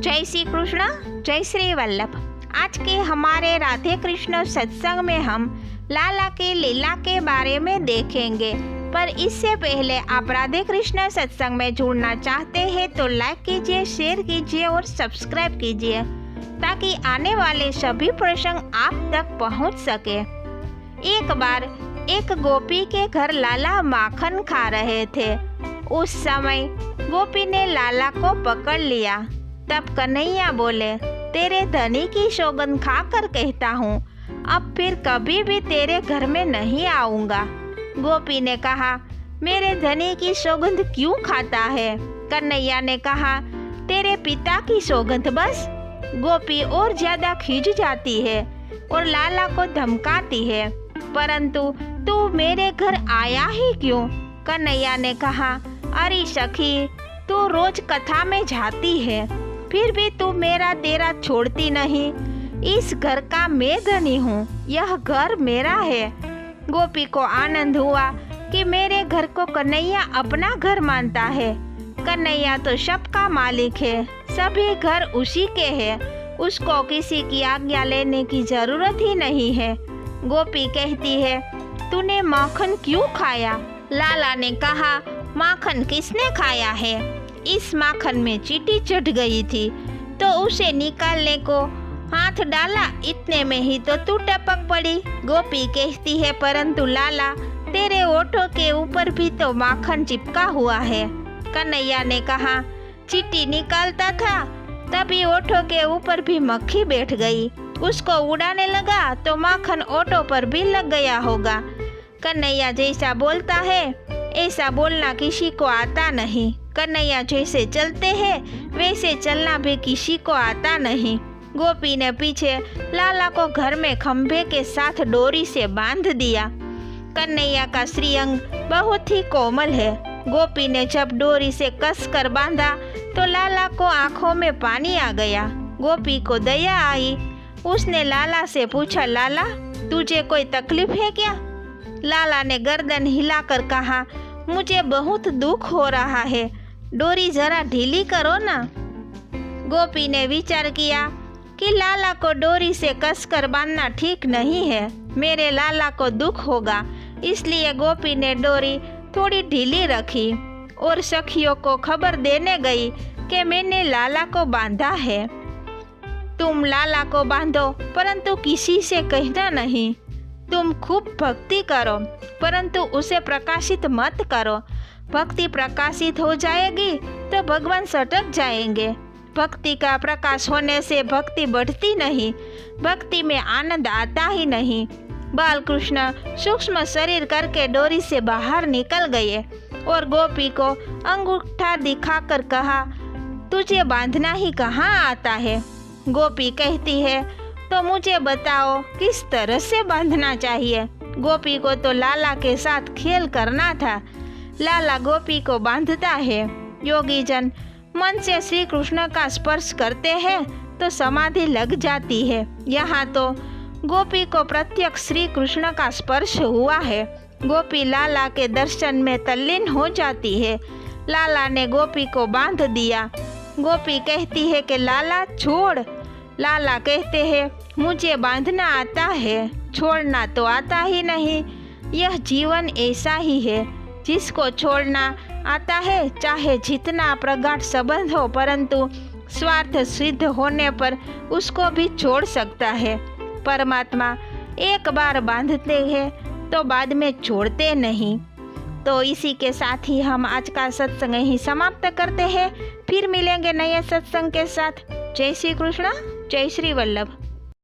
जय श्री कृष्ण, जय श्री वल्लभ। आज के हमारे राधे कृष्ण सत्संग में हम लाला के लीला के बारे में देखेंगे। पर इससे पहले आप राधे कृष्ण सत्संग में जुड़ना चाहते हैं तो लाइक कीजिए, शेयर कीजिए और सब्सक्राइब कीजिए ताकि आने वाले सभी प्रसंग आप तक पहुंच सके। एक बार एक गोपी के घर लाला माखन खा रहे थे। उस समय गोपी ने लाला को पकड़ लिया। तब कन्हैया बोले, तेरे धनी की सौगंध खाकर कहता हूँ, अब फिर कभी भी तेरे घर में नहीं आऊँगा। गोपी ने कहा, मेरे धनी की सौगंध क्यों खाता है? कन्हैया ने कहा, तेरे पिता की सौगंध बस। गोपी और ज्यादा खिंच जाती है और लाला को धमकाती है, परंतु तू मेरे घर आया ही क्यों? कन्हैया ने कहा, अरे सखी, तू रोज कथा में जाती है, फिर भी तू मेरा तेरा छोड़ती नहीं। इस घर का मैं धनी हूँ, यह घर मेरा है। गोपी को आनंद हुआ कि मेरे घर को कन्हैया अपना घर मानता है। कन्हैया तो सबका मालिक है, सभी घर उसी के हैं, उसको किसी की आज्ञा लेने की जरूरत ही नहीं है। गोपी कहती है, तूने माखन क्यों खाया? लाला ने कहा, माखन किसने खाया है? इस माखन में चींटी चढ़ गई थी तो उसे निकालने को हाथ डाला, इतने में ही तो तू टपक पड़ी। गोपी कहती है, परंतु लाला, तेरे होठों के ऊपर भी तो माखन चिपका हुआ है। कन्हैया ने कहा, चींटी निकालता था तभी होठों के ऊपर भी मक्खी बैठ गई, उसको उड़ाने लगा तो माखन होठों पर भी लग गया होगा। कन्हैया जैसा बोलता है ऐसा बोलना किसी को आता नहीं। कन्हैया जैसे चलते हैं वैसे चलना भी किसी को आता नहीं। गोपी ने पीछे लाला को घर में खंभे के साथ डोरी से बांध दिया। कन्हैया का श्रीअंग बहुत ही कोमल है। गोपी ने जब डोरी से कसकर बांधा तो लाला को आंखों में पानी आ गया। गोपी को दया आई, उसने लाला से पूछा, लाला, तुझे कोई तकलीफ है क्या? लाला ने गर्दन हिलाकर कहा, मुझे बहुत दुख हो रहा है, डोरी जरा ढीली करो ना। गोपी ने विचार किया कि लाला को डोरी से कसकर बांधना ठीक नहीं है, मेरे लाला को दुख होगा, इसलिए गोपी ने डोरी थोड़ी ढीली रखी और सखियों को खबर देने गई कि मैंने लाला को बांधा है। तुम लाला को बांधो परंतु किसी से कहना नहीं। तुम खूब भक्ति करो परंतु उसे प्रकाशित मत करो। भक्ति प्रकाशित हो जाएगी तो भगवान सटक जाएंगे। भक्ति का प्रकाश होने से भक्ति बढ़ती नहीं, भक्ति में आनंद आता ही नहीं। बालकृष्ण सूक्ष्म शरीर करके डोरी से बाहर निकल गए और गोपी को अंगूठा दिखाकर कहा, तुझे बांधना ही कहाँ आता है? गोपी कहती है, तो मुझे बताओ किस तरह से बांधना चाहिए। गोपी को तो लाला के साथ खेल करना था। लाला गोपी को बांधता है। योगी जन मन से श्री कृष्ण का स्पर्श करते हैं तो समाधि लग जाती है। यहाँ तो गोपी को प्रत्यक्ष श्री कृष्ण का स्पर्श हुआ है। गोपी लाला के दर्शन में तल्लीन हो जाती है। लाला ने गोपी को बांध दिया। गोपी कहती है कि लाला छोड़। लाला कहते हैं, मुझे बांधना आता है, छोड़ना तो आता ही नहीं। यह जीवन ऐसा ही है, जिसको छोड़ना आता है चाहे जितना प्रगाढ़ संबंध हो, परंतु स्वार्थ सिद्ध होने पर उसको भी छोड़ सकता है। परमात्मा एक बार बांधते हैं तो बाद में छोड़ते नहीं। तो इसी के साथ ही हम आज का सत्संग ही समाप्त करते हैं। फिर मिलेंगे नए सत्संग के साथ। जय श्री कृष्ण, जय श्री वल्लभ।